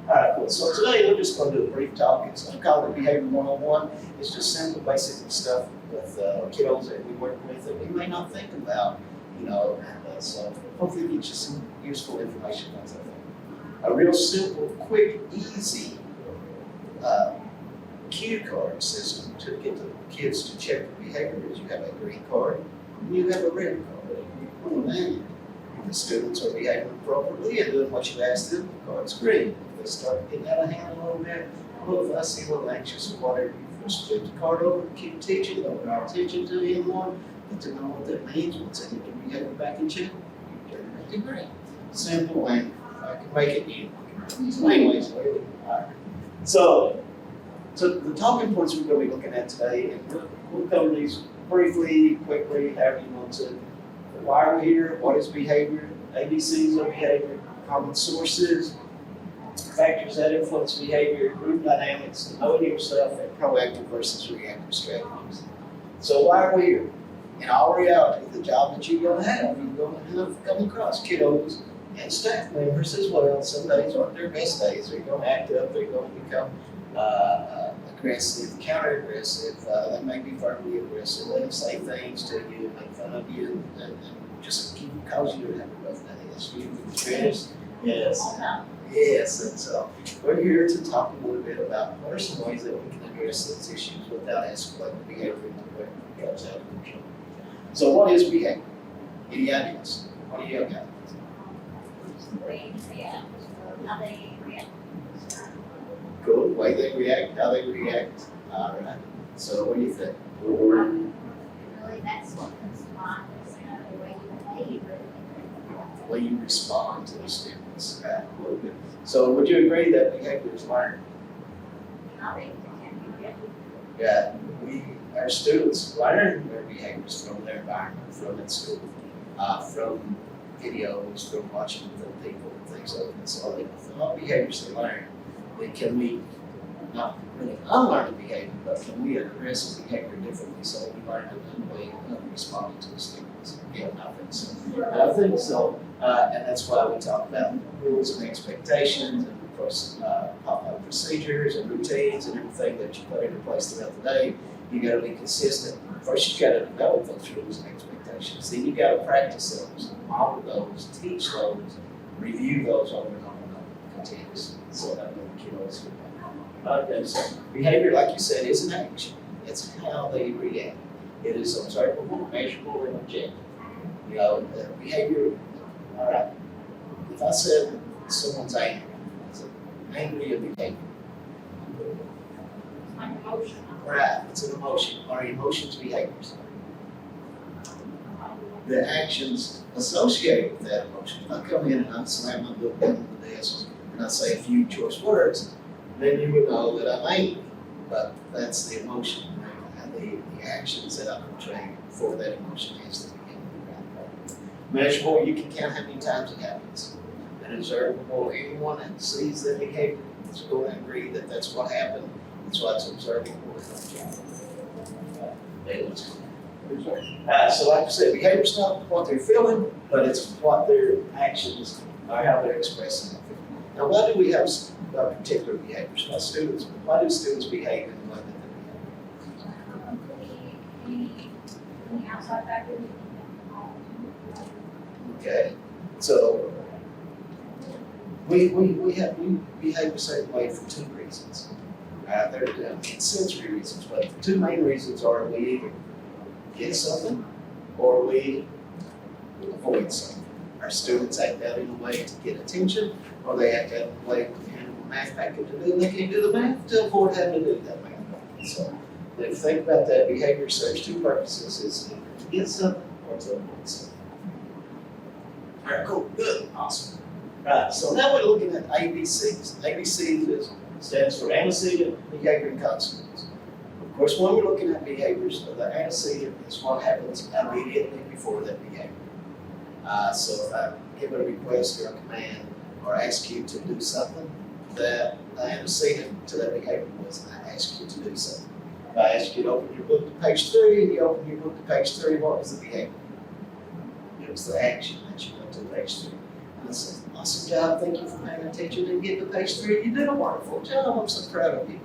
All right, cool. So today we're just going to do a brief talk. It's called the Behavior 101. It's just simple, basic stuff with kiddos that we work with that we may not think about, and so hopefully get you some useful information on that. A real simple, quick, easy cue card system to get the kids to check the behavior is you have a green card and you have a red card. And the students are behaving appropriately and doing what you asked them, the card's green. If they start getting out of hand a little bit, a little fussy, a little anxious, or whatever, you just flip the card over, keep teaching, don't draw attention to anyone, let them know what that means. Once they get their behavior back in check, you turn it back to green. Simple, and I can make it easy. So anyways, all right. So the talking points we're going to be looking at today, and we'll cover these briefly, quickly, however you want to. Why are we here? What is behavior? ABCs of behavior, common sources, factors that influence behavior, group dynamics, knowing yourself, and proactive versus reactive strategies. So why are we here? In all reality, the job that you're going to have, you're going to have come across kiddos and staff members as well. Some days aren't their best days. They're going to act up. They're going to become aggressive, counter-aggressive. They may be verbally aggressive. They'll say things to you, make fun of you, and just keep cause you to have a rough day. That's you experience. Yes. Yes, and so we're here to talk a little bit about what are some ways that we can address those issues without escalating behavior into where it goes out of control. So what is behavior? Any ideas? What do you got? How they react. Cool. The way they react, how they react. All right. So what do you think? Really, that's what comes to mind is the way you behave. The way you respond to the stimulus. Right. Well, good. So would you agree that behavior is learned? I think it can be different. Yeah. Our students learn their behaviors from their environment, from at school, from videos, from watching other people and things like that. So all behaviors they learn, they can be not really unlearned behavior, but can we address behavior differently so we learn a way of responding to the stimulus? Yeah, I think so. I think so, and that's why we talk about rules and expectations and procedures and routines and everything that you put into place throughout the day. You got to be consistent. First, you got to develop those rules and expectations. Then you got to practice those, model those, teach those, review those over and over and over continuously. So that way the kiddos get better. Okay, so behavior, like you said, is an action. It's how they react. It is observable, measurable, and objective. Behavior. All right. If I said someone's angry, it's an angry behavior. Like emotion. Right, it's an emotion. Are emotions behaviors? The actions associated with that emotion. If I come in and I slam my book down on the desk and I say a few choice words, then you would know that I'm angry. But that's the emotion. And the actions that I'm portraying for that emotion is the behavior. Measurable, you can count how many times it happens. And observable, anyone that sees that behavior is going to agree that that's what happened. That's why it's observable. So like I said, behavior is not what they're feeling, but it's what their actions are, how they're expressing it. Now, why do we have particular behaviors? Why do students behave in the way that they behave? Any outside factors? Okay, so we behave the same way for two reasons. There are sensory reasons, but the two main reasons are we either get something or we avoid something. Our students act out in a way to get attention, or they act out in a way to handle the math packet to do, and they can't do the math to avoid having to do that math packet. So if you think about that, behavior serves two purposes. It's either to get something or to avoid something. All right, cool, good, awesome. Right, so now we're looking at ABCs. ABCs stands for antecedent, behavior, and consequence. Of course, when we're looking at behaviors, the antecedent is what happens immediately before that behavior. So if I give a request or a command or ask you to do something, the antecedent to that behavior was I ask you to do something. If I ask you to open your book to page 3, and you open your book to page 3, what was the behavior? It was the action that you went to page 3. And I said, Awesome job, thank you for paying attention and getting to page 3. You did a wonderful job, I'm so proud of you.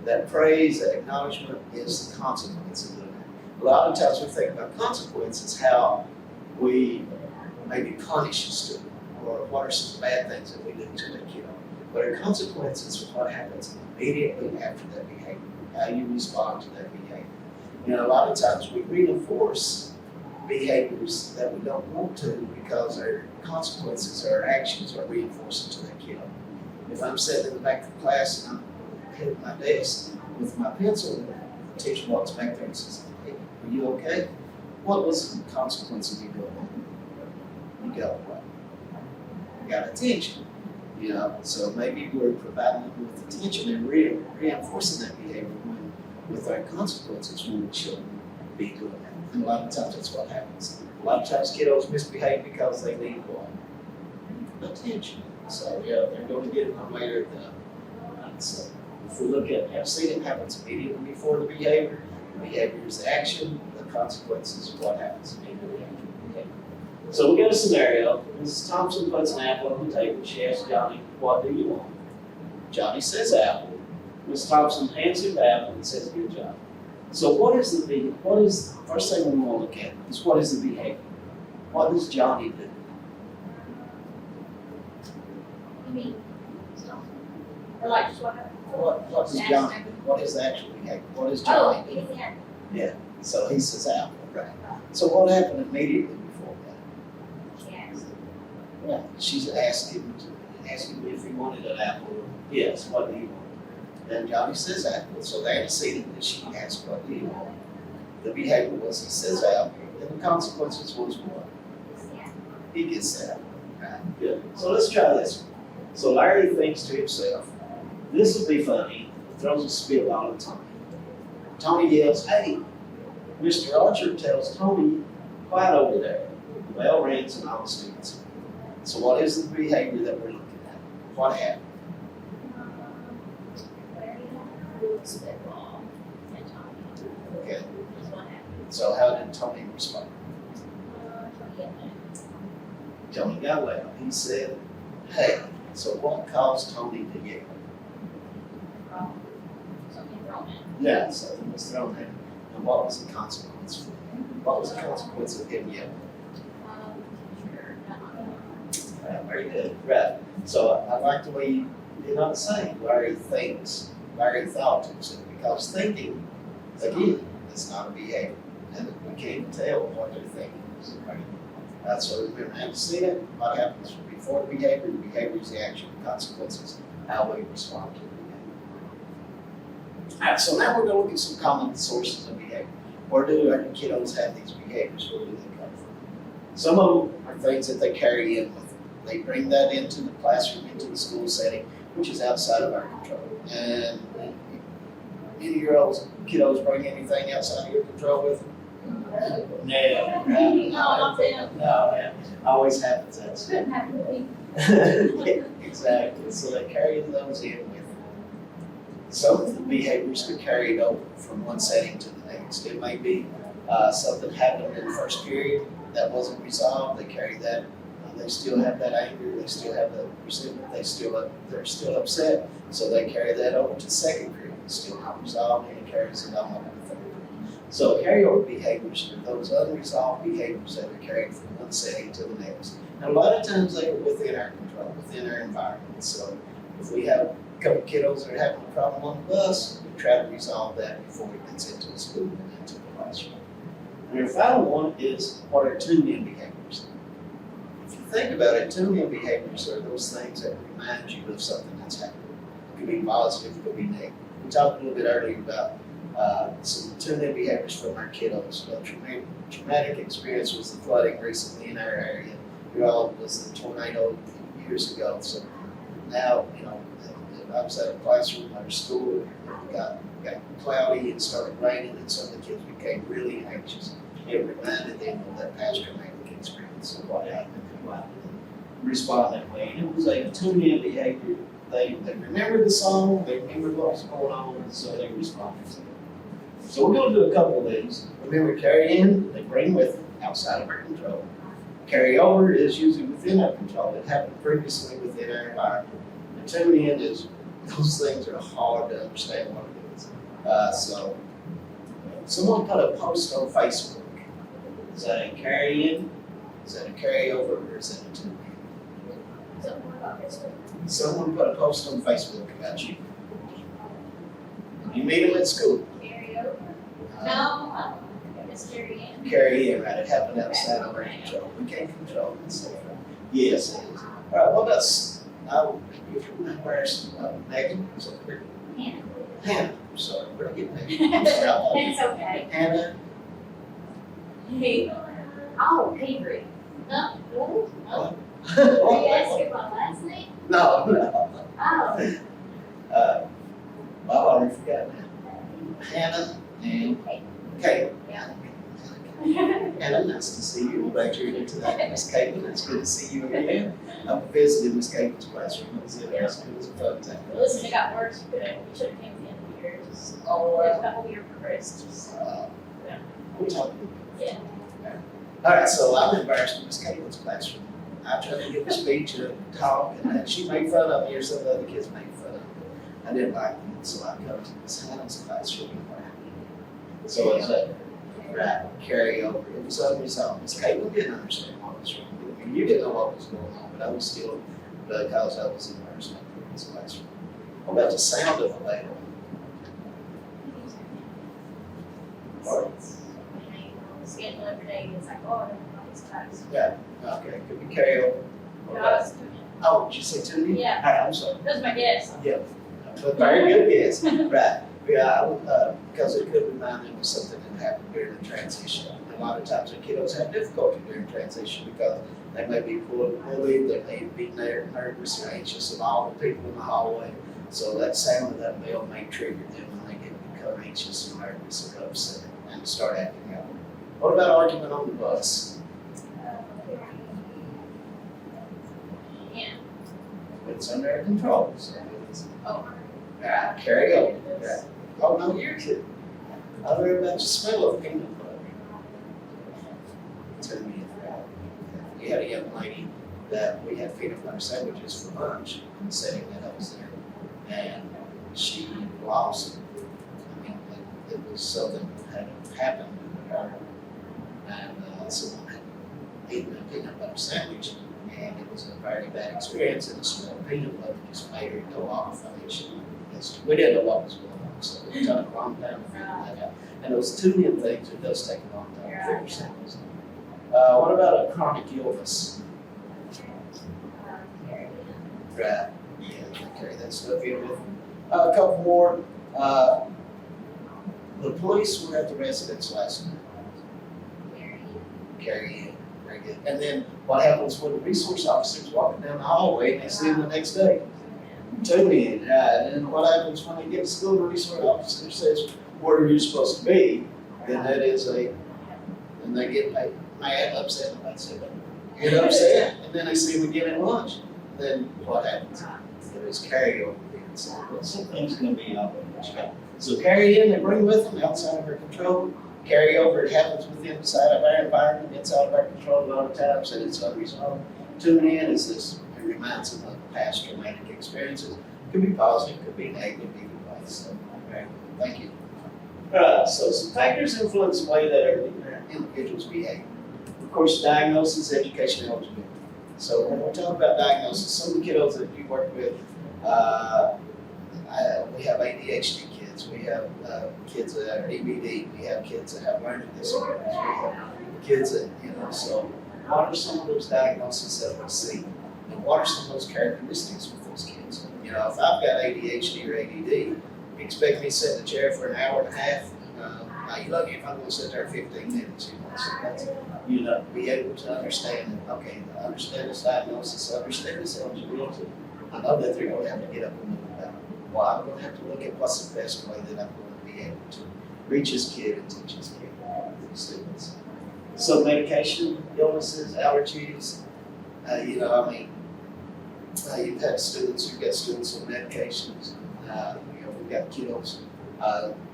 That praise, that acknowledgement is the consequence of doing that. A lot of times we think about consequences, how we maybe punish a student, or what are some bad things that we do to a kiddo. But a consequence is what happens immediately after that behavior, how you respond to that behavior. You know, a lot of times we reinforce behaviors that we don't want to because our consequences, our actions are reinforcing to that kiddo. If I'm sitting in the back of the class and I'm hitting my desk with my pencil, and the teacher walks back there and says, "Hey, are you okay?" What was the consequence of you doing that? You got what? You got attention. You know, so maybe we're providing them with attention and reinforcing that behavior when, with our consequences, when we shouldn't be doing that. And a lot of times that's what happens. A lot of times kiddos misbehave because they need what? Attention. So yeah, they're going to get it one way or the other. So if we look at, have seen it happens immediately before the behavior is the action, the consequences is what happens immediately after the behavior. So we got a scenario. Mrs. Thompson puts an apple on the table. She asks Johnny, "What do you want?" Johnny says apple. Mrs. Thompson hands him the apple and says, "Good job." So what is the first thing we want to look at is what is the behavior? What does Johnny do? You mean, or like just what happened? What does Johnny, what is the actual behavior? What does Oh, Johnny do? yeah. So he says apple, right? So what happened immediately before that? Yes. Yeah. She's asking me if he wanted an apple. Yes, what do you want? Then Johnny says apple, so the antecedent that she asked, "What do you want?" The behavior was he says apple, and the consequences was what? He gets the apple. Right? Good. So let's try this. So Larry thinks to himself, "This will be funny." Throws a spit ball at Tony. Tony yells, "Hey!" Mr. Archer tells Tony, "Quiet over there." The bell rings and all the students. So what is the behavior that we're looking at? What happened? Spitball and Tommy. Okay. Is what happened. So how did Tony respond? Tony got loud. He said, "Hey." So what caused Tony to yell? Something thrown in. Yeah, something was thrown at him. And what was the consequence for him? What was the consequence of him yelling? Sure, Very good. Right. So I like the way you did not say Larry thinks. Larry thought to himself, because thinking, again, is not a behavior. And we can't tell what they're thinking. Right? So remember, antecedent, what happens before the behavior is the action, the consequences, how we respond to the behavior. All right, so now we're going to look at some common sources of behavior. Where do our kiddos have these behaviors? Where do they come from? Some of them are things that they carry in with them. They bring that into the classroom, into the school setting, which is outside of our control. And any of your old kiddos bring anything outside of your control with them? No, not them. No, it always happens outside. Couldn't happen to me. Exactly. So they carry those in with them. Some of the behaviors are carried over from one setting to the next. It may be something happened in the first period that wasn't resolved. They carry that. They still have that anger. They still have the resentment. They're still upset. So they carry that over to the second period. It's still not resolved, and it carries it on over to the third period. So carryover behaviors are those unresolved behaviors that are carried from one setting to the next. And a lot of times they are within our control, within our environment. So if we have a couple of kiddos that are having a problem on the bus, we try to resolve that before it gets into the school and into the classroom. And our final one is what are tune-in behaviors. If you think about it, tune-in behaviors are those things that remind you of something that's happened. It could be positive, it could be negative. We talked a little bit earlier about some tune-in behaviors from our kiddos. A traumatic experience was the flooding recently in our area. It all was the tornado years ago. So now, I was at a classroom at our school, it got cloudy and started raining, and some of the kids became really anxious. It reminded them of that past traumatic experience of what happened and why they respond that way. And it was a tune-in behavior. They remembered the song, they remembered what was going on, and so they responded to it. So we're going to do a couple of these. Remember, carry in, they bring with them outside of our control. Carryover is usually within our control. It happened previously within our environment. And tuning in is, those things are hard to understand what it is. So, someone put a post on Facebook. Is that a carry-in? Is that a carryover, or is that a tune in? So what about this one? Someone put a post on Facebook about you. You meet them at school. Carry over? No, it's carry in. Carry in, right? It happened outside of our control. We can't control it. So, yes, it is. All right, what about, where's Megan? Is that correct? Hannah. Hannah. I'm sorry, where did I get Megan? I'm sorry, I It's okay. Hannah. Hey. Oh, Avery. No, really? No. Are you asking my last name? No, no. Oh. I already forgot now. Hannah and Caitlin. Yeah. Hannah, nice to see you. I'm glad you're here today. Miss Caitlin, it's good to see you again. I visited Miss Caitlin's classroom. It was interesting. It was a fun time. Listen, it got worse. You should have came at the end of the year. Just, a couple year progressed. Just, We'll talk. yeah. All right, so I'm embarrassed in Miss Caitlin's classroom. I tried to give a speech and talk, and she made fun of me, or some of the other kids made fun of me. I didn't like them, so I come to Miss Hannah's classroom. So it's a carryover. It was unresolved. Miss Caitlin didn't understand what was wrong with me. You didn't know what was going on, but I was still, because I was immersed in this classroom. What about the sound of a ladle? Schedule every day. It's like, oh, everybody's class. Yeah, okay, could be carryover. What No, about- it's too Oh, did you say tuning? Yeah. All right, I'm sorry. That's my guess. Yeah, but very good guess. Right. Yeah, because it could remind them of something that happened during the transition. And a lot of times the kiddos have difficulty during transition because they may be bullied, they may be nervous or anxious of all the people in the hallway. So that sound of that bell may trigger them and they get become anxious and nervous or upset and start acting out. What about argument on the bus? Yeah. It's under control, so it's Oh. carry over. Right. Oh, no, you're kidding. I learned about the smell of peanut butter. Tell me about. We had a young lady that we had peanut butter sandwiches for lunch in the setting that I was there. And she lost it. I mean, it was something that had happened to her. And someone had eaten a peanut butter sandwich. And it was a very bad experience, and the smell of peanut butter just made her go off. I mean, we didn't know what was going on, so it took a long time to figure that out. And those tuning things, it does take a long time to figure things out. What about a chronic illness? Right. Yeah, carry that stuff in with them. A couple more. The police were at the residence last night. Carry in. Very good. And then what happens when the resource officer's walking down the hallway and they see them the next day? Tune in. And then what happens when they get to school, the resource officer says, where are you supposed to be? Then that is and they get mad, upset, get upset, and then they see them again at lunch. Then what happens? It is carryover. So things can be up. So carry in, they bring with them outside of our control. Carry over, it happens within inside of our environment, inside of our control a lot of times, and it's unresolved. Tune in is this, it reminds them of past traumatic experiences. Could be positive, could be negative, either way. So, okay, thank you. So some factors influence the way that individuals behave. Of course, diagnosis, education, eligibility. So when we talk about diagnosis, some of the kiddos that you work with, we have ADHD kids, we have kids that have EBD, we have kids that have learning disorders, we have kids that, so what are some of those diagnoses that we see? And what are some of those characteristics with those kids? If I've got ADHD or ADD, you expect me to sit in the chair for an hour and a half? Now you're lucky if I'm going to sit there 15 minutes, so that's, be able to understand, okay, understand this diagnosis, understand this eligibility. I know that they're going to have to get up and move about. Well, I'm going to have to look at what's the best way that I'm going to be able to reach this kid and teach this kid, students. So medication, illnesses, allergies, you've had students, you've got students on medications, we've got kiddos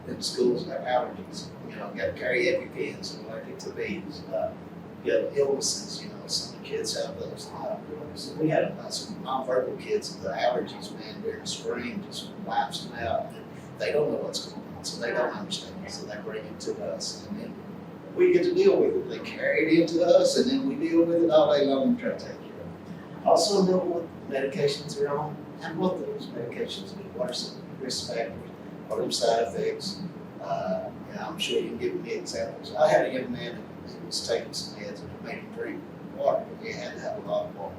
in schools that have allergies, got to carry EpiPens and allergic to bees. illnesses, some of the kids have those. So we had some nonverbal kids, the allergies, man, during spring just wipes them out. And they don't know what's going on, so they don't understand it, so they bring it to us. And then we get to deal with it. They carry it into us, and then we deal with it all day long and try to take care of it. Also know what medications are on and what those medications do. What are some risk factors? What are the side effects? I'm sure you can give me examples. I had a young man who was taking some meds and it made him drink water. He had to have a lot of water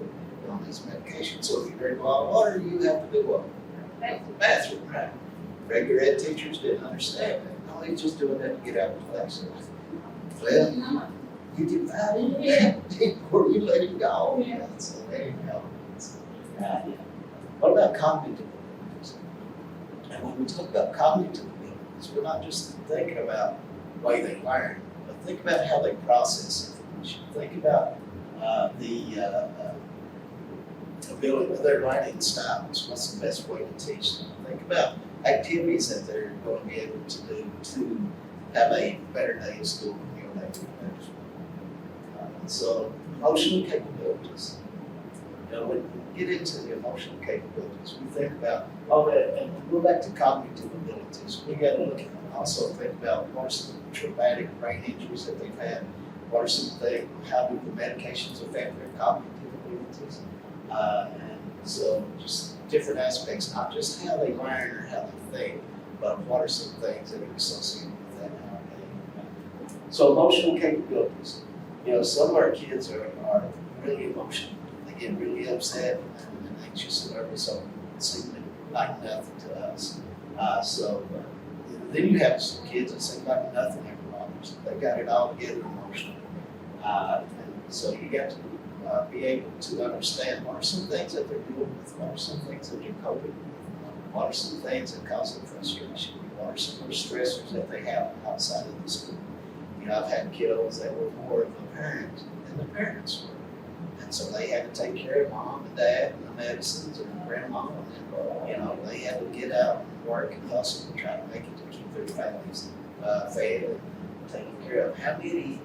on his medication. So if you drink a lot of water, you have to do what? Go to the bathroom, right? Regular ed teachers didn't understand that. No, he's just doing that to get out of class. Well, you get that in or you let him go. Yeah. So there you go. What about cognitive abilities? And when we talk about cognitive abilities, we're not just thinking about the way they learn, but think about how they process information. Think about the ability of their learning styles. What's the best way to teach them? Think about activities that they're going to be able to do to have a better day at school. So emotional capabilities. When we get into the emotional capabilities, we think about and we go back to cognitive abilities. We got to look at also think about what are some traumatic brain injuries that they've had. What are some things? How do the medications affect their cognitive abilities? And so just different aspects, not just how they learn or how they think, but what are some things that are associated with that. So emotional capabilities. Some of our kids are really emotional. They get really upset and anxious and nervous, so it seems like nothing to us. Then you have some kids that seem like nothing ever bothers them. They got it all together emotionally. And so you got to be able to understand what are some things that they're dealing with, what are some things that they're coping with, what are some things that cause them frustration, what are some of the stressors that they have outside of the school. I've had kiddos that were more of a parent than the parents were. And so they had to take care of mom and dad and the medicines and grandma. And, they had to get out and work and hustle and try to make it to keep their families fed and taken care of. How many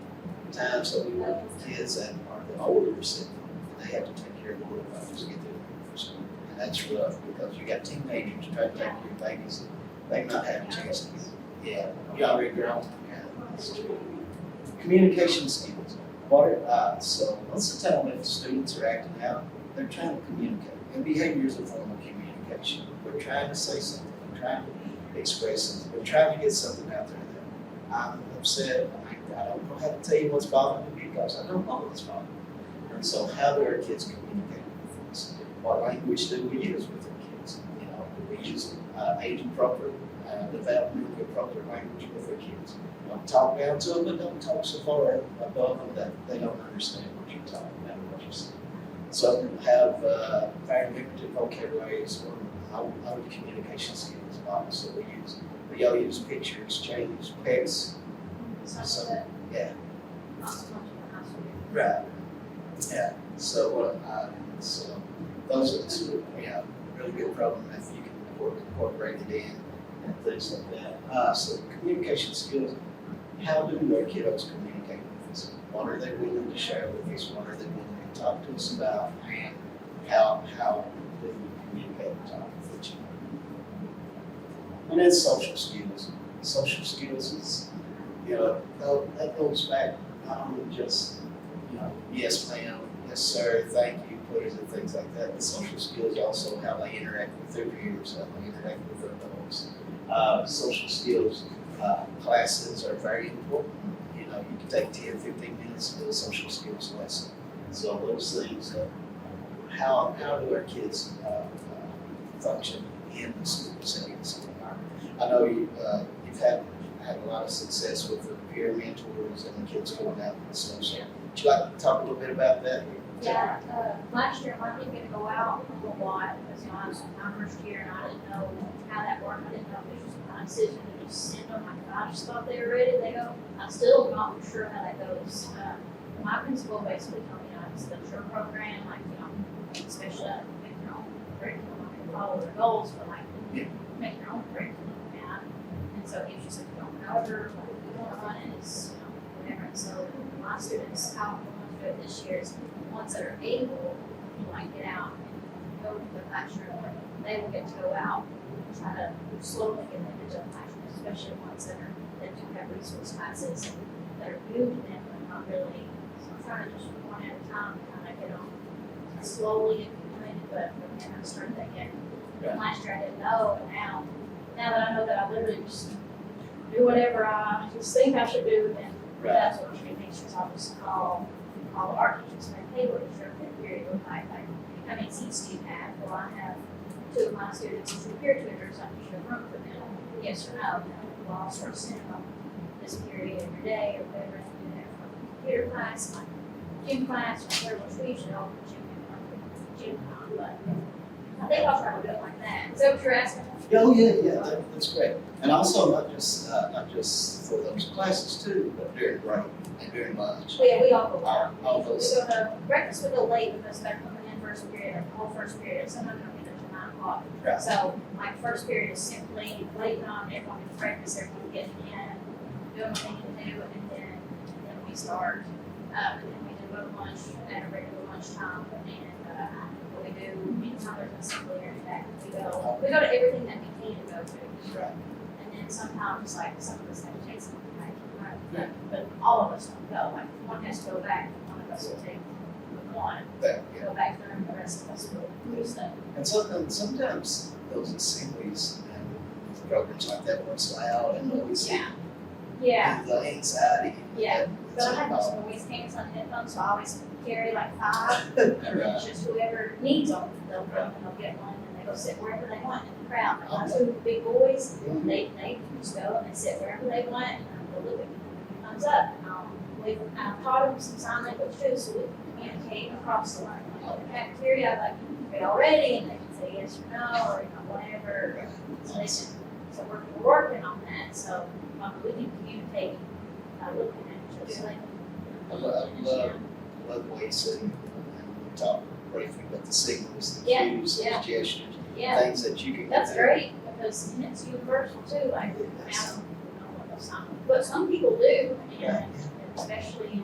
times have we worked with kids that are the older sibling and they have to take care of the little ones to get them ready for school? And that's rough because you got teenagers trying to take care of babies. They've not had a chance to get you already grown. Communication skills. So most of the time when students are acting out, they're trying to communicate. And behavior is a form of communication. We're trying to say something. We're trying to express something. We're trying to get something out there that I'm upset. I don't know how to tell you what's bothering me because I don't know what's bothering me. And so how do our kids communicate with us? What language do we use with our kids? Do we use age-appropriate, developmentally appropriate language with our kids? Don't talk down to them, but don't talk so far above them that they don't understand what you're talking about or what you're saying. Some have very limited vocabularies or no communication skills at all. So we all use pictures, change, text. Yeah. Right. Yeah. So those are two really good program if you can incorporate it in and things like that. So communication skills. How do our kiddos communicate with us? What are they willing to share with us? What are they willing to talk to us about? And how do we communicate and talk with each other? And then social skills. Social skills is, that goes back not only just, yes ma'am, yes sir, thank you, please, and things like that. But social skills also how they interact with their peers, how they interact with their adults. Social skills classes are very important. You can take 10, 15 minutes to do a social skills lesson. So those things, how do our kids function in the school settings? I know you've had a lot of success with the peer mentors and the kids going out and stuff. So would you like to talk a little bit about that? Yeah, last year I didn't get to go out a lot because I was my first year and I didn't know how that worked. I didn't know if it was just a decision to just send them. I just thought they were ready. They go. I'm still not sure how that goes. My principal basically told me it's the SURE program, especially make your own curriculum and follow their goals, but make your own curriculum. And so it gives you some however you want to run it is whatever. And so my students, how I'm going to do it this year is the ones that are able to like get out and go to the classroom, they will get to go out and try to slowly get them into the classroom, especially ones that do have resource classes that are new to them, but not really. So I'm trying to just one at a time kind of get them slowly accumulated, but we haven't started that yet. And last year I didn't know, but now that I know that I literally just do whatever I just think I should do, then that's what I'm making sure I'll just call the art teachers and say, hey, what is your fifth period look like? Like, how many seats do you have? Well, I have 2 of my students as peer tutors, I need a room for them, yes or no? Well, I'll start sending them this period every day or whatever, and do that for computer class, like gym class, or whatever, which we usually all gym time, but I think I'll try to do it like that. Is that what you're asking? Oh, yeah, that's great. And also not just for those classes too, but during break and during lunch. Well, yeah, we all go out. All We those. go to breakfast, we go late because they're coming in first period, or whole first period, sometimes they'll be there till 9 o'clock. Right. So, like, first period is simply waiting on everyone to breakfast, everyone getting in, doing what they need to do, and then we start, and then we do go to lunch at a regular lunchtime, and, what we do, anytime there's an assembly or anything, we go to everything that we can to go to. Right. And then sometimes, like, some of us have to take something back, right? But all of us don't go, like, one has to go back, one of us will take one, But, yeah. go back there, and the rest of us will do stuff. And sometimes those assemblies and programs like that works loud and noisy. Yeah, The anxiety. Yeah. And but I it's have all- those noise canceling on headphones, so I always carry like 5, and Right. it's just whoever needs them, they'll come and they'll get one, and they go sit wherever they want in the crowd. Like my 2 big boys, Mhm. they just go and they sit wherever they want, and they'll look at me when he comes up. I've taught them some sign language too, so we can communicate across the line. Like in the cafeteria, I'm like, are y'all ready? And they can say yes or no, or whatever. So we're working on that, so we can communicate by looking at each other. I love the way you said, and we talked briefly about the signals, the Yeah, cues, yeah. the gestures, Yeah, things that you can. that's great, because it's universal too, like, I don't know what those signs, but some people do, and especially in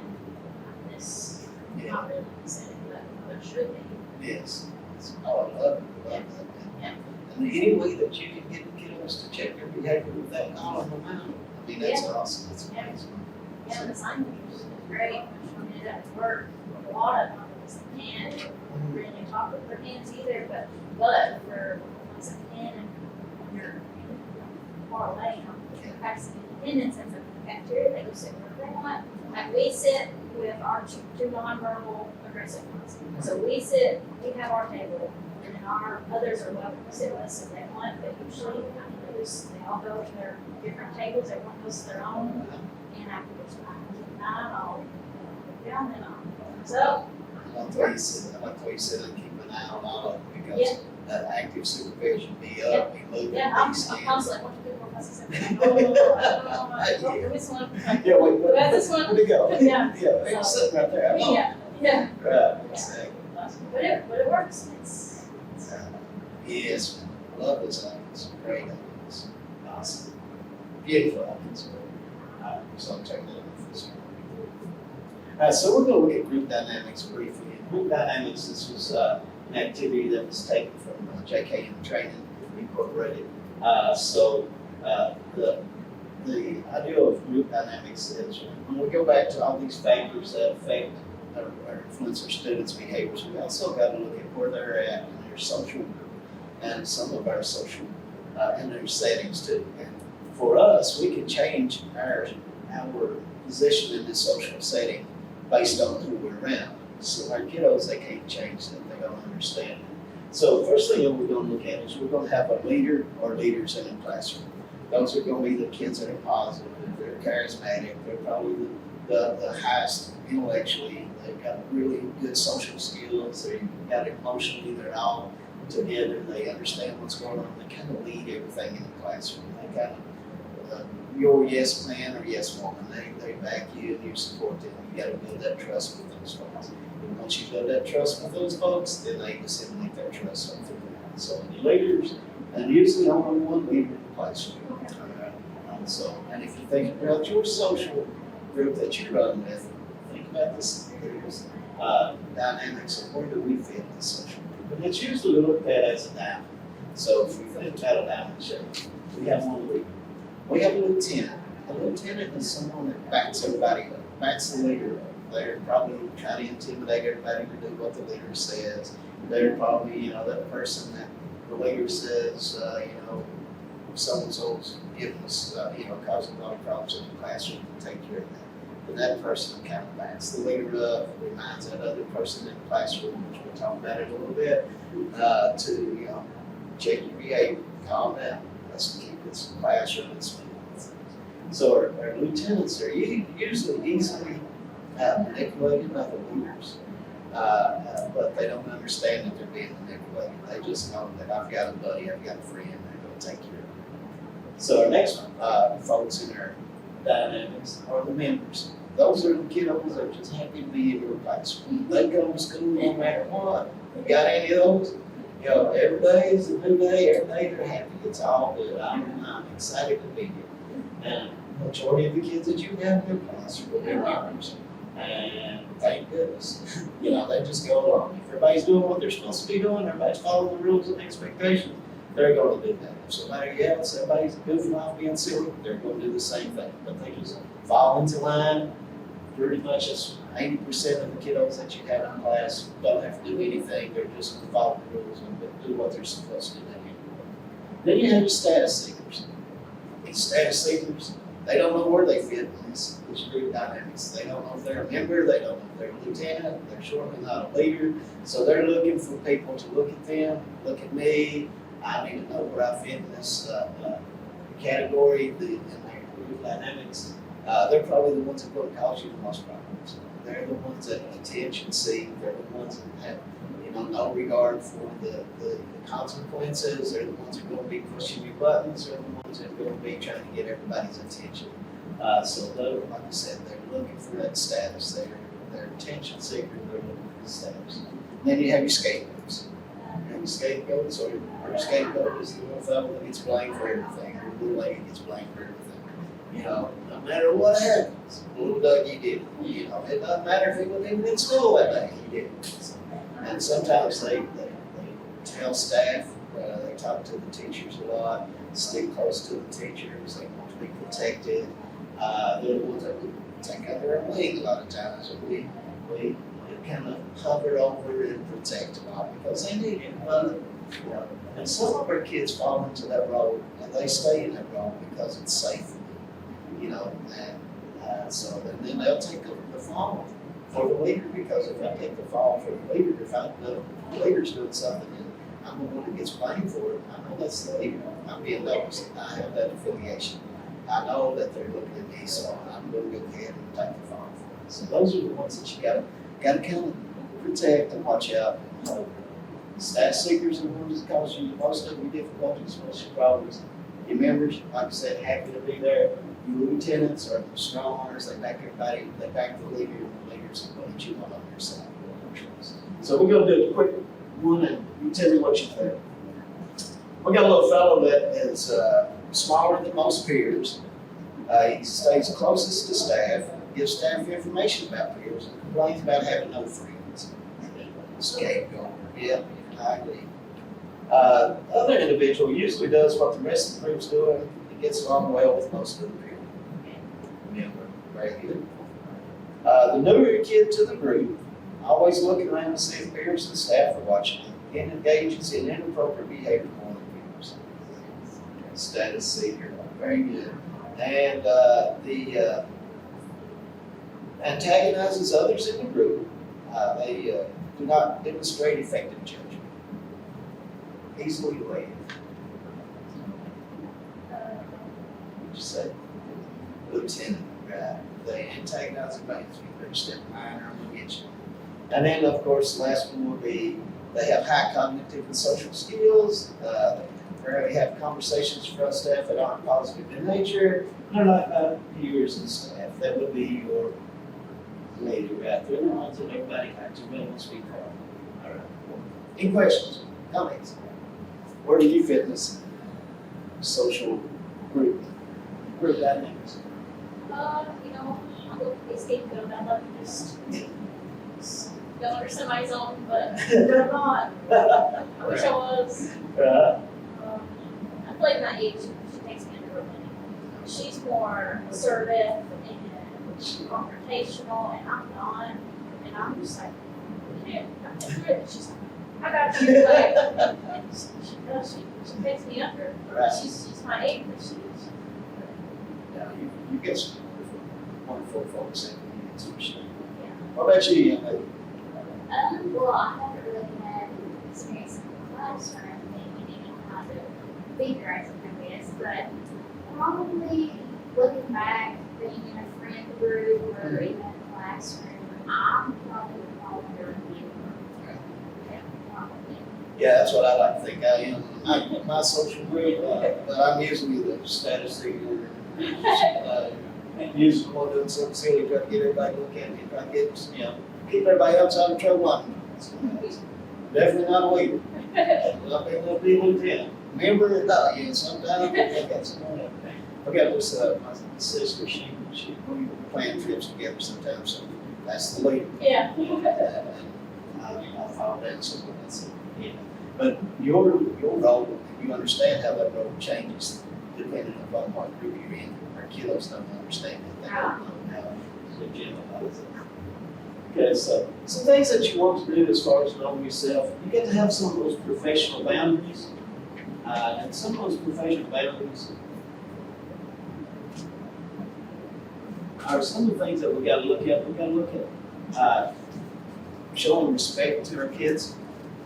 this, not really setting, but it should be. Yes. Oh, I love it. Yeah. And any way that you can get the kiddos to check their behavior without calling them out. I mean, that's awesome. That's amazing. Yeah, the sign language is great, I mean, it doesn't work, a lot of them can't really talk with their hands either, but for ones that can, and when you're far away, they're practicing independence, and the cafeteria, they go sit wherever they want. Like, we sit with our 2 nonverbal aggressive ones. So we have our table, and then our others are welcome to sit with us if they want, but usually, they all go to their different tables, everyone goes to their own, and afterwards, I keep an eye, I'll look down, and so, I like the way you said, keep an eye on all of them, because that active supervision, be up, be moving, yeah, I'm be standing. constantly, what do people fuss this one, Yeah, wait, Well, this one- where'd it go? Yeah. Yeah, it's sitting right there. Oh, yeah, right, exactly. but it works, it's, Yes, man. Love those items. Great items. Awesome. Beautiful items. So I'm taking that off this one. So we're going to look at group dynamics briefly. And group dynamics, this was an activity that was taken from JKM Training Incorporated. The idea of group dynamics is when we go back to all these factors that affect or influence our students' behaviors, we also got to look at where they're at in their social group and some of our social in their settings too. And for us, we can change our position in this social setting based on who we're around. So our kiddos, they can't change that, they don't understand it. So first thing that we're going to look at is we're going to have a leader or leaders in a classroom. Those are going to be the kids that are positive, they're charismatic, they're probably the highest intellectually, they've got really good social skills, they've got emotionally, they're all together, they understand what's going on, they kind of lead everything in the classroom. They kind of, your yes man or yes woman, they back you and you support them. You got to build that trust with those folks. And once you build that trust with those folks, then they disseminate that trust on through that. So the leaders, and usually only one leader in the classroom. And if you think about your social group that you run with, think about this, there's dynamics of where do we fit in the social group? And it's usually looked at as a diamond. So if we think about a diamond shape, we have one leader. We have a lieutenant. A lieutenant is someone that backs everybody up, backs the leader up. They're probably trying to intimidate everybody to do what the leader says. They're probably, that person that the leader says, so-and-so's giving us, causing a lot of problems in the classroom, take care of that. But that person kind of backs the leader up, reminds that other person in the classroom, which we'll talk about it a little bit, to, check your behavior, calm down, let's keep this classroom and smooth. So our lieutenants are usually easily manipulated by the leaders, but they don't understand that they're being manipulated. They just know that I've got a buddy, I've got a friend, they're going to take care of me. So our next folks in our dynamics are the members. Those are the kiddos that are just happy to be in your classroom. They go to school no matter what. You got any of those? Every day is a new day, every day they're happy. It's all good. I'm excited to be here. And the majority of the kids that you have in your class are their members. And thank goodness, they just go along. If everybody's doing what they're supposed to be doing, everybody's following the rules and expectations, they're going to do that. If somebody else, everybody's goofing off being silly, they're going to do the same thing. But they just fall into line. Pretty much as 80% of the kiddos that you have in class don't have to do anything. They're just going to follow the rules and do what they're supposed to do. Then you have your status seekers. These status seekers, they don't know where they fit in this group dynamics. They don't know if they're a member, they don't know if they're a lieutenant, they're surely not a leader. So they're looking for people to look at them, look at me. I need to know where I fit in this category, in their group dynamics. They're probably the ones that are going to cause you the most problems. They're the ones that attention seek. They're the ones that have, no regard for the consequences. They're the ones that are going to be pushing your buttons. They're the ones that are going to be trying to get everybody's attention. So they're, like I said, they're looking for that status. They're attention seekers. They're looking for the status. Then you have your scapegoats. Your scapegoats, or your scapegoat is the little fellow that gets blamed for everything. Or the little lady gets blamed for everything. No matter what happens, little Dougie did it. It doesn't matter if he wasn't even in school that day, he did it. And sometimes they tell staff, they talk to the teachers a lot, stick close to the teachers, they want to be protected. They're the ones that we take under our wing a lot of times, and we kind of hover over and protect them all because they need it. And some of our kids fall into that role, and they stay in that role because it's safe. So then they'll take the fall for the leader, because if I take the fall for the leader, if the leader's doing something and I'm the one that gets blamed for it, I know that's the leader. I'm being noticed. I have that affiliation. I know that they're looking at me, so I'm going to go ahead and take the fall for it. So those are the ones that you got to kind of protect and watch out. Status seekers are the ones that cause you most of your difficulties, most of your problems. Your members, like I said, happy to be there. Your lieutenants are the strong arms. They back everybody. They back the leader, and the leaders are going to you on your side. So we're going to do a quick one, and you tell me what you think. We got a little fellow that is smaller than most peers. He stays closest to staff, gives staff information about peers, and complains about having no friends. Scapegoat. Yeah, I agree. Other individual usually does what the rest of the group's doing. He gets along well with most of the peers. Member, very good. The newer kid to the group, always looking around to see if peers and staff are watching him, and engages in inappropriate behavior among the peers. Status seeker, very good. And the antagonizes others in the group. They do not demonstrate effective judgment. Easily led. What'd you say? Lieutenant, right? They antagonize everybody. You better step behind or I'm gonna get you. And then, of course, the last one will be they have high cognitive and social skills. They rarely have conversations for us staff that aren't positive in nature. They're not peers and staff. That would be your leader right there. The ones that everybody has to really speak for. All right. Any questions? Comments? Where do you fit in this social group dynamics? I look at these scapegoat, I love to just go under somebody's own, but I'm not. I wish I was. I feel like my age, she takes me under her wing. She's more assertive and confrontational, and I'm not. And I'm just like, yeah, that's good. She's like, I got you. Like, and she does. She takes me under. Right. She's my age, but she's. Yeah, you get some wonderful folks in the meetings for sure. Yeah. What about you, young lady? Well, I haven't really had experience in the classroom, maybe any kind of figure, I guess, but probably looking back, being in a friend group or even a classroom, I'm probably the volunteer giver. Yeah, probably. Yeah, that's what I like to think I am. My social group, but I'm usually the status figure. Usually one doing something silly, try to get everybody to look at me, try to get, keep everybody else out of trouble. Definitely not a leader. I'll be a lieutenant. Member, sometimes I got someone else. I got this, my sister, we plan trips together sometimes, so that's the leader. Yeah. I follow that, so that's it. Yeah. But your role, you understand how that role changes depending upon what group you're in. Our kiddos don't understand that. They don't know how to generalize it. Okay, so some things that you want to do as far as knowing yourself, you get to have some of those professional boundaries. And some of those professional boundaries are some of the things that we got to look at. We got to look at showing respect to our kids,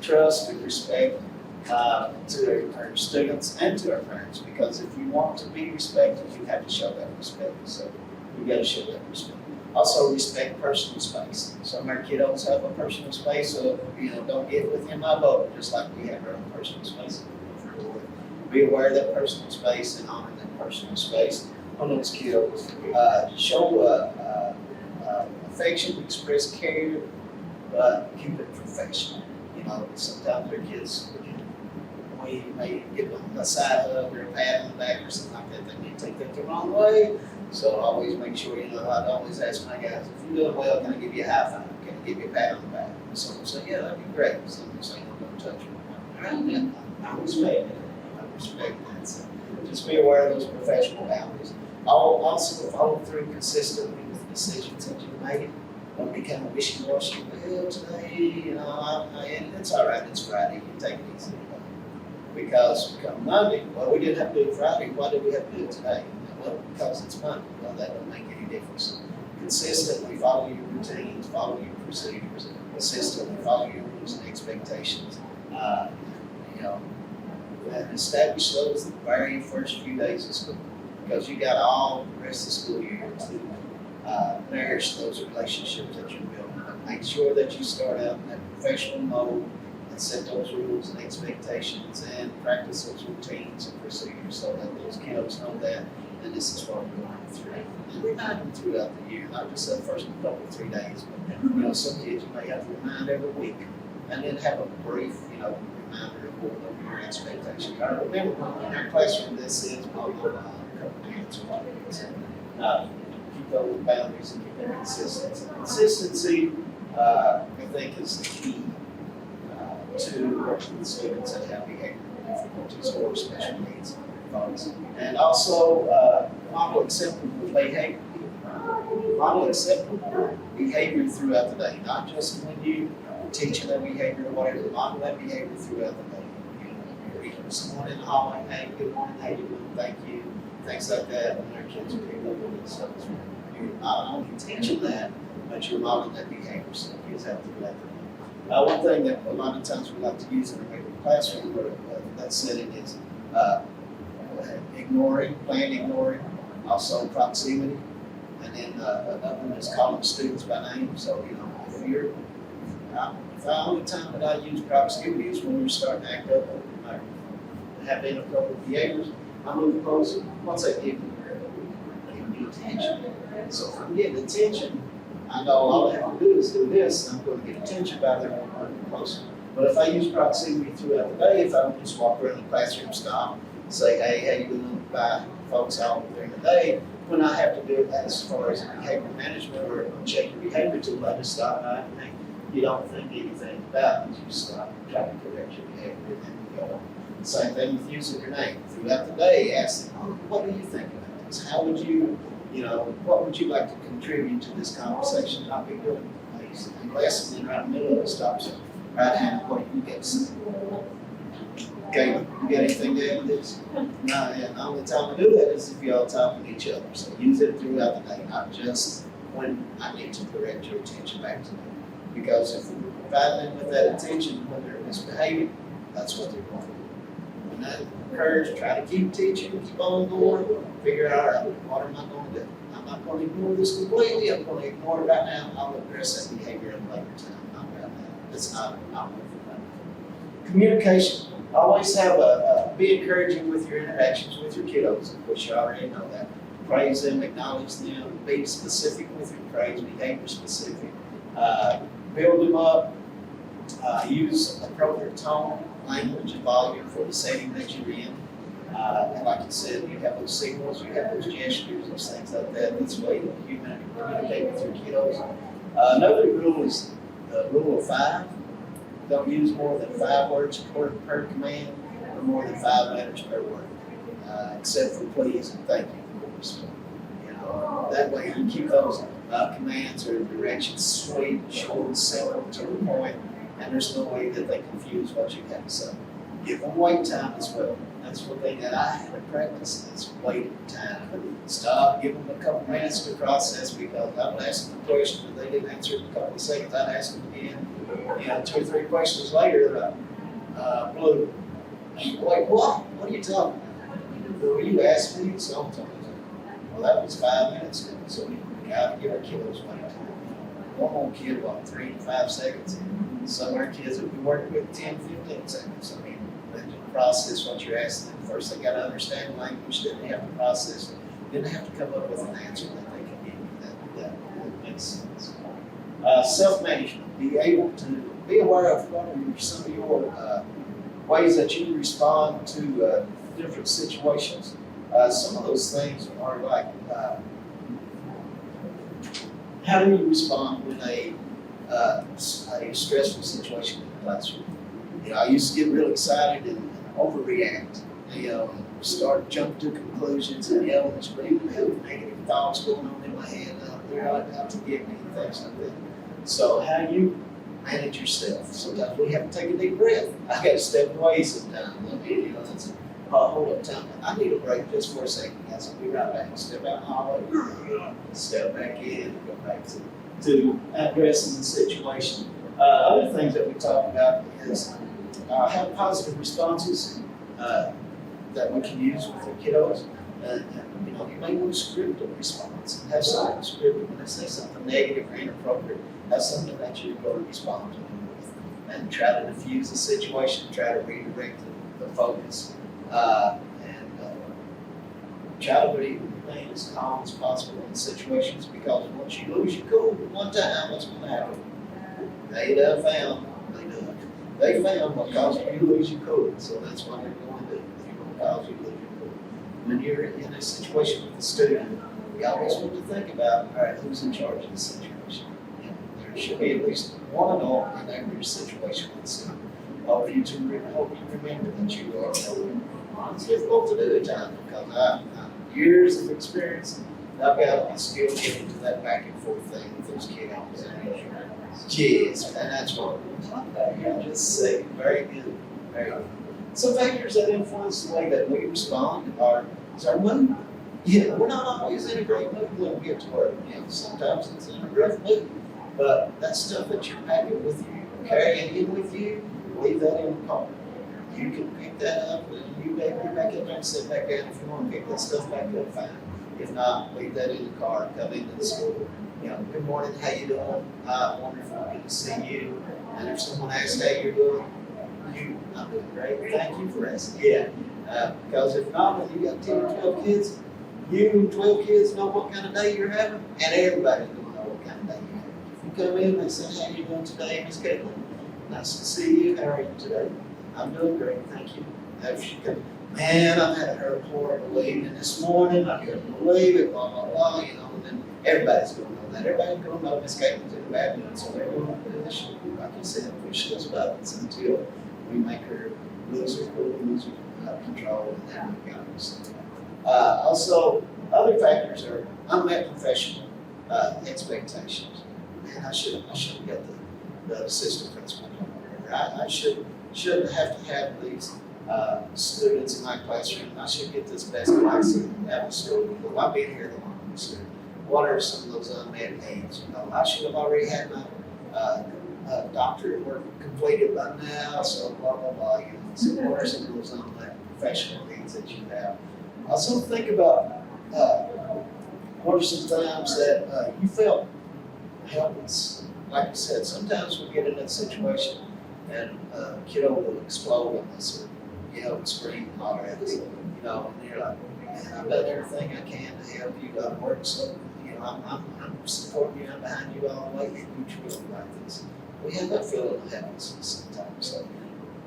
trust and respect to our students and to our parents. Because if you want to be respected, you have to show that respect. So we got to show that respect. Also respect personal space. Some of our kiddos have a personal space, so don't get within my boat, just like we have our own personal space. Be aware of that personal space and honor that personal space on those kiddos. Show affection, express care, but keep it professional. Sometimes our kids, we may give them a side hug or a pat on the back or something like that. They may take that the wrong way. So always make sure, I'd always ask my guys, if you're doing well, can I give you a high five? Can I give you a pat on the back? And someone say, yeah, that'd be great. Someone say, no, don't touch me. I respect it. I respect that. So just be aware of those professional boundaries. Also follow through consistently with the decisions that you made. Don't be kind of wishy-washy. Well, today, and it's all right. It's Friday. You take it easy. Because come Monday, well, we didn't have to do it Friday. Why did we have to do it today? Well, because it's Monday. Well, that doesn't make any difference. Consistently follow your routines, follow your procedures, consistently follow your rules and expectations. And establish those the very first few days of school, because you got all the rest of the school year to nourish those relationships that you're building. But make sure that you start out in that professional mode and set those rules and expectations and practice those routines and procedures so that those kiddos know that. And this is what we're going through. And remind them throughout the year, not just the first couple of 3 days, but some kids you may have to remind every week, and then have a brief, reminder of your expectations. I remember in our classroom this is blah blah blah, a couple minutes or whatever. Keep those boundaries and keep that consistency. Consistency, I think, is the key to the students that have behavior difficulties or special needs. And also model acceptable behavior. Model acceptable behavior throughout the day, not just when you teach that behavior or whatever. Model that behavior throughout the day. Someone in the hallway, hey, good morning, how you doing, thank you, things like that. When their kids are picked up on this stuff, you're not only teaching that, but you're modeling that behavior, so kids have to do that. One thing that a lot of times we like to use in a regular classroom where that setting is planned ignoring, also proximity, and then another one is calling students by name. So, if you're, the only time that I use proximity is when you're starting to act up or have inappropriate behaviors. I'm moving closer. What's that give you? Giving you attention. So if I'm getting attention, I know all I have to do is do this, and I'm going to get attention by there and I'm moving closer. But if I use proximity throughout the day, if I just walk around the classroom, stop, say, hey, how you doing, by folks out during the day. When I have to do it as far as behavior management or check your behavior tool, I just stop by and think, you don't think anything about it, you stop and try to correct your behavior and then you go on. Same thing with using your name. Throughout the day, ask them, oh, what do you think about this? How would you, what would you like to contribute to this conversation? Not be doing these lessons in right in the middle of it stops right down. What do you get to say? Galen, you got anything to add to this? No, yeah, the only time I do that is if y'all talking to each other. So use it throughout the day, not just when I need to direct your attention back to them. Because if we provide them with that attention when they're misbehaving, that's what they're going to do. When that occurs, try to keep teaching, keep on going, figure out, all right, what am I going to do? I'm not going to ignore this completely, I'm going to ignore it right now, I'll address that behavior at a later time, not right now. It's not for that. Communication. Always be encouraging with your interactions with your kiddos, of course you already know that. Praise them, acknowledge them, be specific with your praise, behavior specific. Build them up, use appropriate tone, language, and volume for the setting that you're in. And like you said, you have those signals, you have those gestures, those things like that. That's the way you communicate with your kiddos. Another rule is the rule of 5. Don't use more than 5 words per command or more than 5 letters per word, except for please and thank you, of course. That way you keep those commands or directions sweet, short, simple, to the point, and there's no way that they confuse what you have to say. Give them wait time as well. That's one thing that I had to practice is waiting time. Stop, give them a couple minutes to process because I would ask them a question and they didn't answer it in a couple of seconds. I'd ask them again. 2 or 3 questions later, blue. Wait, what? What are you talking about? Well, you asked me something. Well, that was 5 minutes ago, so we gotta give our kiddos wait time. One more kid, 3 to 5 seconds. Some of our kids that we work with 10, 15 seconds. I mean, they just process what you're asking them. First, they gotta understand the language, then they have to process it. Then they have to come up with an answer that they can give you that makes sense. Self-management. Be able to be aware of what are some of your ways that you respond to different situations. Some of those things are like, how do you respond when a stressful situation in the classroom? I used to get real excited and overreact, and start jumping to conclusions and yelling and screaming and having negative thoughts going on in my head. They're out to get me and things like that. So how you manage yourself. Sometimes we have to take a deep breath. I got to step away sometimes. It's hold up time. I need a break just for a second, guys. I'll be right back. Step out in the hallway, step back in, and go back to addressing the situation. Other things that we talk about is have positive responses that we can use with our kiddos. You may want to script a response and have something scripted when they say something negative or inappropriate. Have something that you're going to respond to them with, and try to diffuse the situation, try to redirect the focus, and try to remain as calm as possible in situations. Because once you lose your cool one time, what's going to happen? They found what caused you to lose your cool, so that's what they're going to do. They're going to cause you to lose your cool. When you're in a situation with a student, you always want to think about, all right, who's in charge of the situation? There should be at least one adult in every situation with the student. Help you remember that you are elder. It's difficult to do at times because I have years of experience. I've got a skill getting to that back and forth thing with those kiddos. Yes, and that's what we're talking about here. Just say, very good, very good. Some factors that influence the way that we respond is our mood. We're not always in a great mood when we get to work. Sometimes it's in a rough mood. But that stuff that you're packing with you, carrying in with you, leave that in the car. You can pick that up and you may be back in there and sit back down if you want to pick that stuff back up, fine. If not, leave that in the car and come into the school. Good morning, how you doing? Wonderful, good to see you. And if someone asks how you're doing, I'm doing great, thank you for asking. Because if not, when you got 10 or 12 kids, you and 12 kids know what kind of day you're having, and everybody's going to know what kind of day you're having. If you come in and say, how you doing today, Miss Caitlin? Nice to see you. How are you today? I'm doing great, thank you. If you can man, I've had a horrible evening this morning, I couldn't believe it, blah, blah, blah, you know, and then everybody's gonna know that, everybody's gonna know Miss Caitlin's in a bad mood, so they're gonna push, like you said, push those buttons until we make her lose her cool, lose her control, and then we got this. Also, other factors are unmet professional expectations. Man, I should have got the assistant principal. I shouldn't have to have these students in my classroom. I should get this best class in the school. Well, I've been here the longest. What are some of those unmet needs? You know, I should have already had my doctorate work completed by now. So blah blah blah. You know, so what are some of those unmet professional needs that you have? Also think about what are some times that you felt helpless. Like you said, sometimes we get in that situation and a kiddo will explode on us or yell and scream and holler at us, you know, and you're like, man, I've done everything I can to help you, I've worked so, you know, I'm supporting you, I'm behind you all the way, and you feel like this. We have that feeling of helplessness sometimes, so,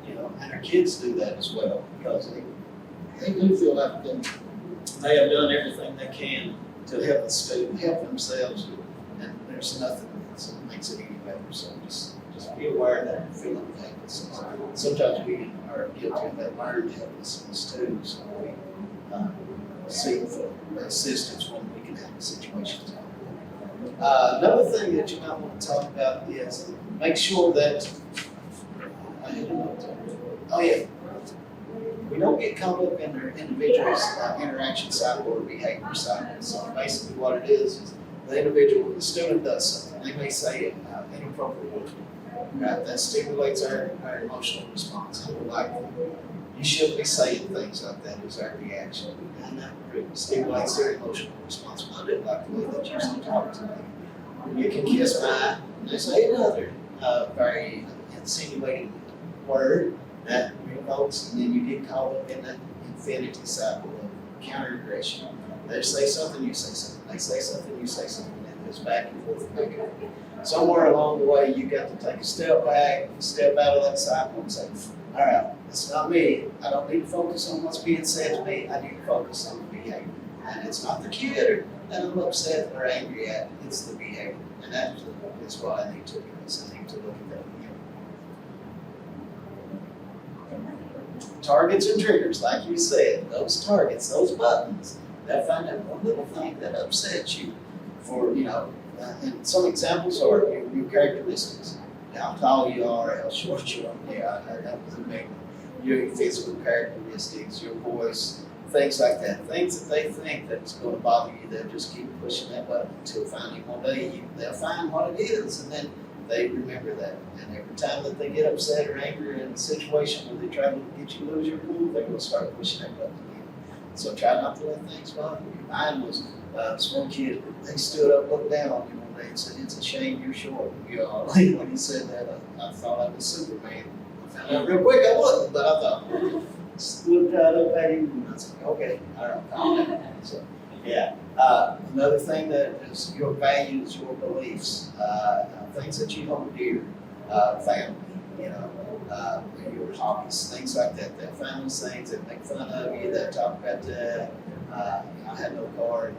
you know, and our kids do that as well, because they do feel like they have done everything they can to help the student, help themselves, and there's nothing that makes it any better. So just be aware of that feeling of helplessness. Sometimes we are guilty of that learned helplessness too. So we seek for assistance when we can have situations. Another thing that you might want to talk about is make sure that we don't get caught up in their individual's interaction cycle or behavior cycle. So basically what it is the individual, the student does something, they may say it inappropriately, right? That stimulates our emotional response. Like, you shouldn't be saying things like that is our reaction. And that stimulates their emotional response. Well, I didn't like the way that you used to talk to me. You can kiss my, and they say another very insinuating word that revokes, and then you get caught up in that infinity cycle of counter-aggression. They say something, you say something. They say something, you say something. And it goes back and forth, back and forth. Somewhere along the way, you got to take a step back, step out of that cycle and say, all right, it's not me. I don't need to focus on what's being said to me. I need to focus on the behavior. And it's not the kid that I'm upset or angry at. It's the behavior. And that is what I need to address. I need to look at that behavior. Targets and triggers, like you said, those targets, those buttons, that find that one little thing that upsets you for, you know, and some examples are your characteristics. How tall you are, how short you are, yeah, that was a big one. Your physical characteristics, your voice, things like that. Things that they think that's going to bother you, they'll just keep pushing that button until finally one day they'll find what it is, and then they remember that. And every time that they get upset or angry in a situation where they try to get you to lose your cool, they're going to start pushing that button again. So try not to let things bother you. Mine was this one kid, they stood up, looked down on me one day and said, "It's a shame you're short." You know, when he said that, I thought I was Superman. I found out real quick I wasn't, but I thought, looked right up at him and I said, okay, all right, calm down. So, yeah. Another thing that is your values, your beliefs, things that you hold dear, family, you know, your hobbies, things like that. That family things that make fun of you, that talk about that. I had no car.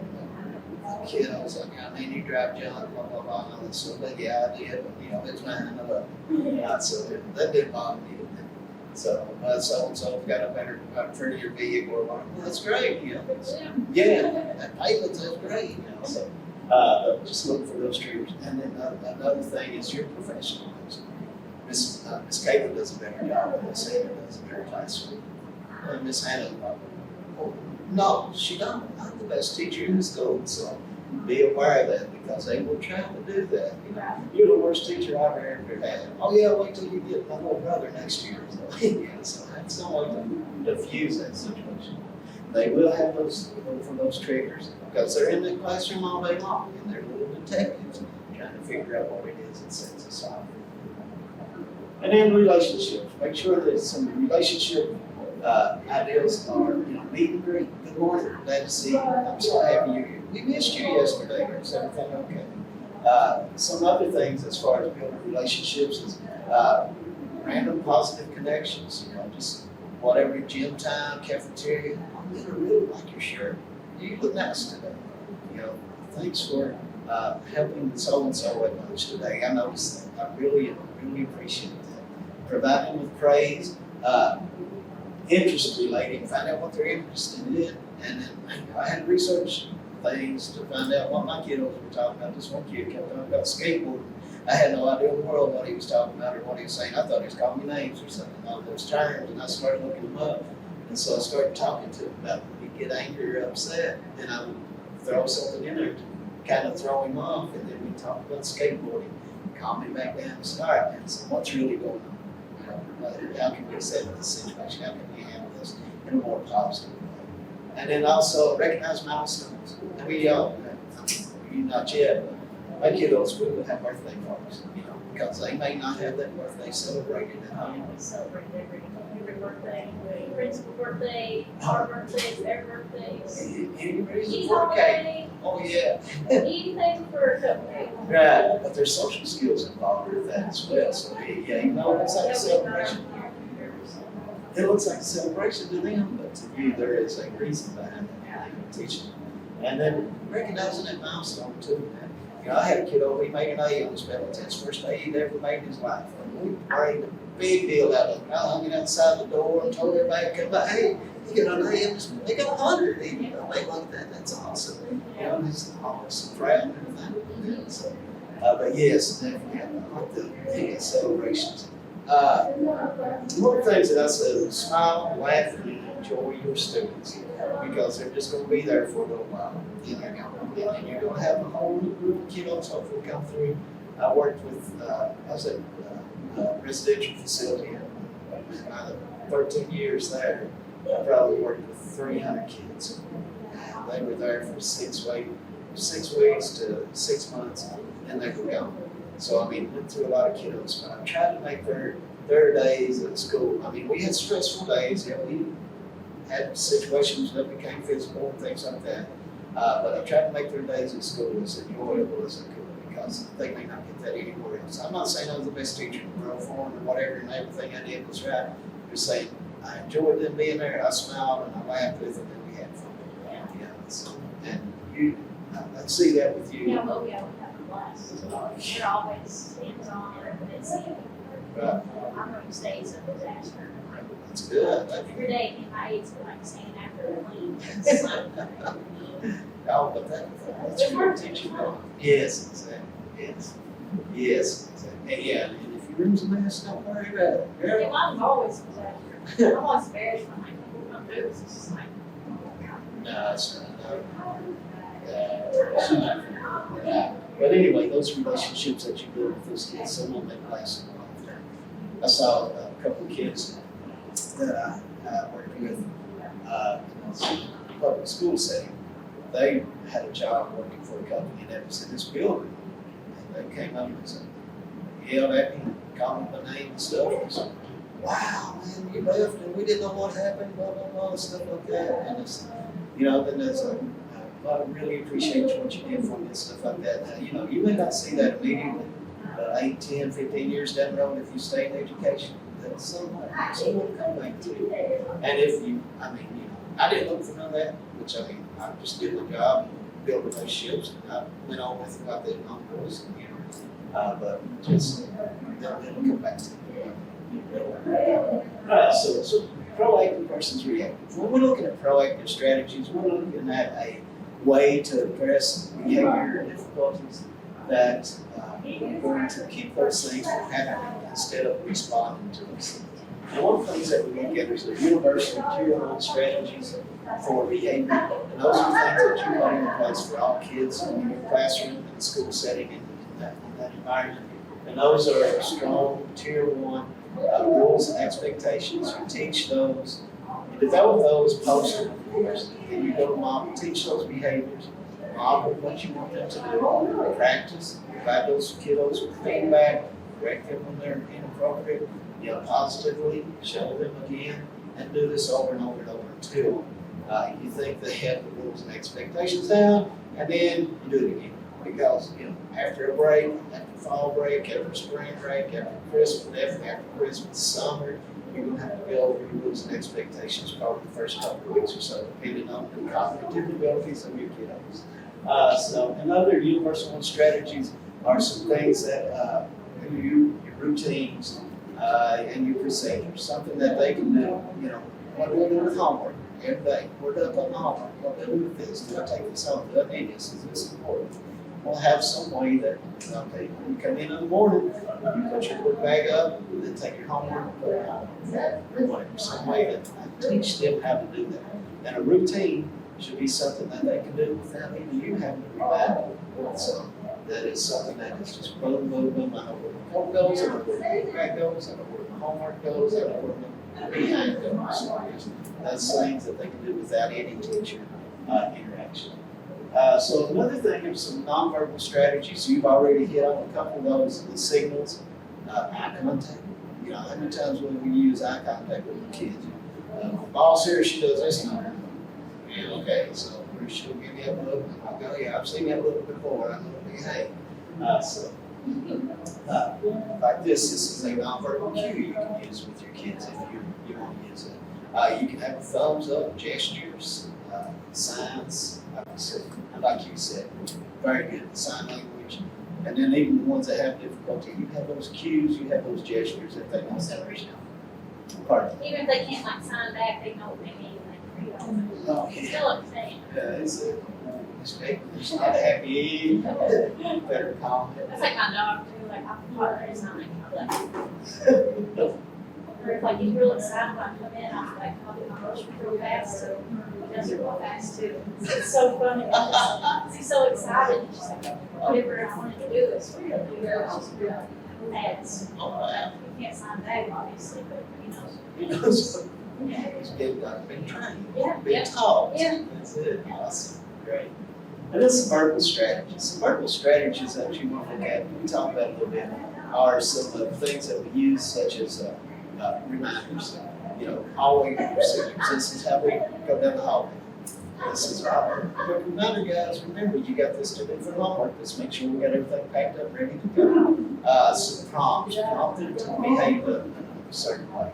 Kid, I was like, "Oh, man, you drive junk, blah, blah, blah." And so, but yeah, I did, but you know, it's mine. So that didn't bother me. So, so-and-so got a better, prettier vehicle or whatever. Well, that's great, you know. Yeah, that payment, that's great, you know. So, just look for those triggers. And then another thing is your professionalism. Miss Caitlin does a better job than Miss Hannah does in her classroom. Miss Hannah, no, she don't. I'm the best teacher in the school, so be aware of that because they will try to do that. You know, you're the worst teacher I've ever had. Oh yeah, wait till you get my little brother next year. So, yeah, so that's some way to diffuse that situation. They will have those look for those triggers because they're in the classroom all day long and they're little detectives trying to figure out what it is that sets us off. And then relationships. Make sure that some relationship ideals are, you know, meet and greet. Good morning, glad to see you. I'm so happy you're here. We missed you yesterday. Is everything okay? Some other things as far as building relationships is random positive connections. You know, just whatever, gym time, cafeteria, I'm gonna really like your shirt. You look nice today. You know, thanks for helping so-and-so at lunch today. I noticed that. I really appreciate that. Provide them with praise, interest relating, find out what they're interested in, and then I had research things to find out what my kiddos were talking about. This one kid kept talking about skateboarding. I had no idea in the world what he was talking about or what he was saying. I thought he was calling me names or something, all those terms, and I started looking them up. And so I started talking to him about when he'd get angry or upset, and I would throw something in there to kind of throw him off, and then we talked about skateboarding. Calm me back down and say, all right, man, so what's really going on? You know, how can we accept this situation? How can we handle this in a more positive way? And then also recognize milestones. And we all, you not yet, but my kiddos will have birthday parties, you know, because they may not have that birthday celebrated at home. We celebrate every birthday, principal birthday, our birthdays, their birthdays. Any reason Any for a cake? holiday, Oh, yeah. anything for a cupcake. Right, but there's social skills involved with that as well. So, yeah, you know, it's like a celebration. It looks like a celebration to them, but to you, there is a reason behind it. They can teach them. And then recognizing that milestone too. You know, I had a kiddo, he made an A on his spelling test, first A he'd ever made in his life. And we made a big deal out of it. I hung it outside the door and told everybody to come by, hey, you got an A in this, they got 100 even, you know, they like that, that's awesome. You know, he's always proud and everything. Yeah, so, but yes, definitely, I like the celebrations. One of the things that I said is smile, laugh, and enjoy your students because they're just going to be there for a little while. And you're going to have a whole new group of kiddos hopefully come through. I worked with, I was at a residential facility in 13 years there. I probably worked with 300 kids. They were there for 6 weeks to 6 months, and they were gone. So, I mean, went through a lot of kiddos, but I tried to make their days at school. I mean, we had stressful days, yeah, we had situations that became physical and things like that. But I tried to make their days at school as enjoyable as I could because they may not get that anywhere else. I'm not saying I was the best teacher in the world for them or whatever, and everything I did was right. I'm just saying I enjoyed them being there. I smiled and I laughed with them, and we had fun. Yeah, so, and you, I see that with you. Yeah, we have a blast. They're always hands-on and everything's Right. I'm going to stay as a disaster. That's good. Every day, me and my aides are like saying after a clean. Oh, but that's your teaching. Yes, exactly. Yes, exactly. And yeah, and if your room's a mess, don't worry about it. I mean, mine's always a disaster. I'm always embarrassed when I'm doing this. It's just like, No, it's not. But anyway, those relationships that you build with those kids, some of them they last a long time. I saw a couple of kids that I worked with in a public school setting. They had a job working for a company that was in this building. And they came up and said, yelled at me, called me by name and stuff. And said, wow, man, you left and we didn't know what happened, blah, blah, blah, stuff like that. And it's, you know, then there's I really appreciate what you did for me and stuff like that. Now, you know, you may not see that immediately, but 8, 10, 15 years down the road, if you stay in education, that someone will come back to you. And if you, I mean, you know, I didn't look for none of that, which I mean, I just did my job, built relationships, and I went on with what they did on boys, you know. But just, it'll come back to you. Alright, so proactive versus reactive. When we're looking at proactive strategies, we're looking at a way to address behavior difficulties that are going to keep those things from happening instead of responding to those things. And one of the things that we look at is the universal tier 1 strategies for behavior. And those are things that you put in place for all kids in your classroom, in the school setting, in that environment. And those are strong tier 1 rules and expectations. You teach those, you develop those post and you go to model, teach those behaviors, model what you want them to do, practice, provide those kiddos with feedback, correct them when they're inappropriate, positively, show them again, and do this over and over and over until you think they have the rules and expectations down, and then you do it again. Because, after a break, after fall break, after spring break, after Christmas, after Christmas, summer, you're gonna have to build your rules and expectations probably the first couple of weeks or so, depending on the cognitive abilities of your kiddos. And other universal strategies are some things that, your routines, and your procedures, something that they can do, what do I do with homework? Every day, where do I put my homework? What do I do with this? Do I take this home? Do I need this? Is this important? We'll have some way that, okay, when you come in the morning, you put your book bag up, then take your homework and put it on. Whatever, some way that teach them how to do that. And a routine should be something that they can do without even you having to provide. So that is something that is just boom, boom, boom. I know where the phone goes, I know where the book bag goes, I know where the homework goes, I know where the behind goes. That's things that they can do without any teacher interaction. So another thing is some nonverbal strategies. You've already hit on a couple of those, the signals, eye contact. How many times will we use eye contact with the kids? Boss here, she does this now. Yeah, okay, so she'll give me a look. I'll go, yeah, I've seen that look before. I'm going to behave. Like this is a nonverbal cue you can use with your kids if you want to use it. You can have thumbs up, gestures, signs, like you said, very good, sign language. And then even the ones that have difficulty, you have those cues, you have those gestures that they don't understand. Pardon? Even if they can't like sign back, they know what they mean, like, you know, Oh, still understand. It's not happy, better calm. That's like my dog too, like I'm part of not like, or if like he's real excited when I come in, I'm like, I'll do my motion real fast, so he does it real fast too. It's so funny, because he's so excited, he's just like, whatever I wanted to do, it's really, it's just real fast. Oh, wow. You can't sign back, obviously, but he knows. He knows. Yeah. He's been trained, Yeah, been yeah. taught. Yeah. That's it, awesome, great. And then some verbal strategies. Some verbal strategies that you want to look at, we talked about a little bit, are some of the things that we use, such as reminders. Always procedures. This is how we go down the hallway. This is our reminder, guys. Remember, you got this to do for homework. Let's make sure we got everything packed up, ready to go. Some prompts. Prompt them to behave in a certain way.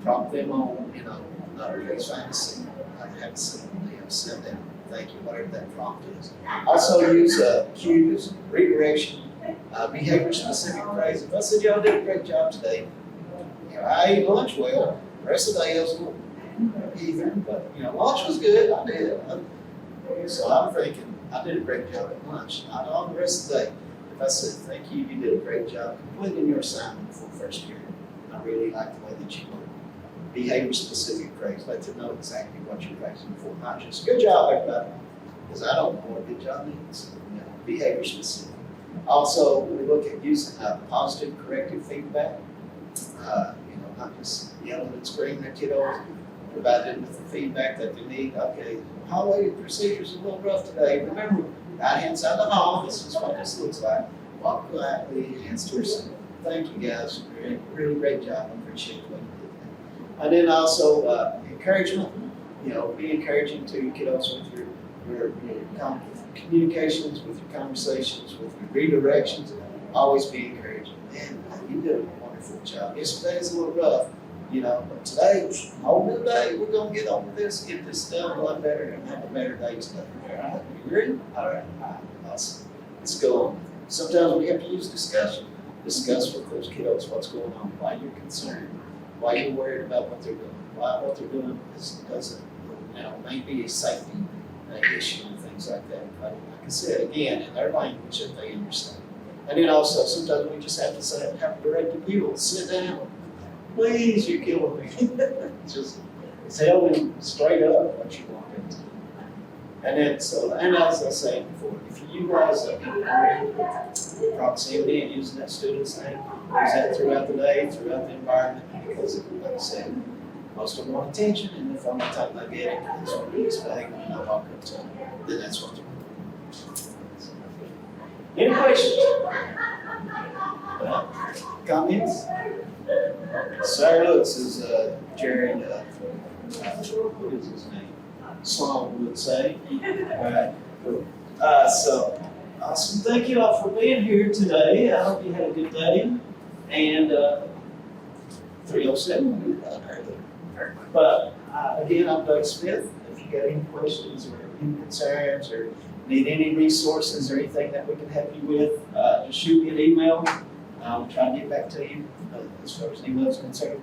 Prompt them on, please find a seat. Have a seat. Sit down. Thank you. Whatever that prompt is. Also use cues, redirection, behavior-specific praise. If I said y'all did a great job today, I ate lunch well. The rest of the day I was a little either, but lunch was good. I did. So I'm thinking I did a great job at lunch. Not on the rest of the day. If I said thank you, you did a great job completing your assignment for first year. I really like the way that you work. Behavior-specific praise. Let them know exactly what you're praising for. Not just good job, everybody, because I don't know what a good job means. Behavior-specific. Also, we look at using positive corrective feedback. Not just yelling and screaming at kiddos, provide them with the feedback that they need. Okay, hallway procedure's a little rough today. Remember, right inside the hall, this is what this looks like. Walk quietly, hands to yourself. Thank you guys, really great job. I appreciate what you did. And then also encouragement. Be encouraging to your kiddos with your communications, with your conversations, with your redirections. Always be encouraging. Man, you did a wonderful job. Yesterday's a little rough, but today, whole new day, we're gonna get over this, get this done a lot better, and have a better day today. All right, you agree? All right, awesome. Let's go on. Sometimes we have to use discussion. Discuss with those kiddos what's going on, why you're concerned, why you're worried about what they're doing, why what they're doing doesn't, maybe a safety issue and things like that. But like I said, again, in their language that they understand. And then also, sometimes we just have to say, have a direct appeal, sit down. Please, you're killing me. Just tell them straight up what you want them to do. And then, and as I said before, if you guys proximity and using that student's name, use that throughout the day, throughout the environment, because like I said, most of them want attention, and if I'm the type I get it, that's what we expect, and I walk up to them, then that's what they're doing. Any questions? Comments? Sir Lewis is Jared, what is his name? Sloan would say. All right, cool. So, awesome. Thank you all for being here today. I hope you had a good day. And 307. But again, I'm Doug Smith. If you got any questions or any concerns or need any resources or anything that we can help you with, just shoot me an email. I'll try to get back to you as far as emails are concerned.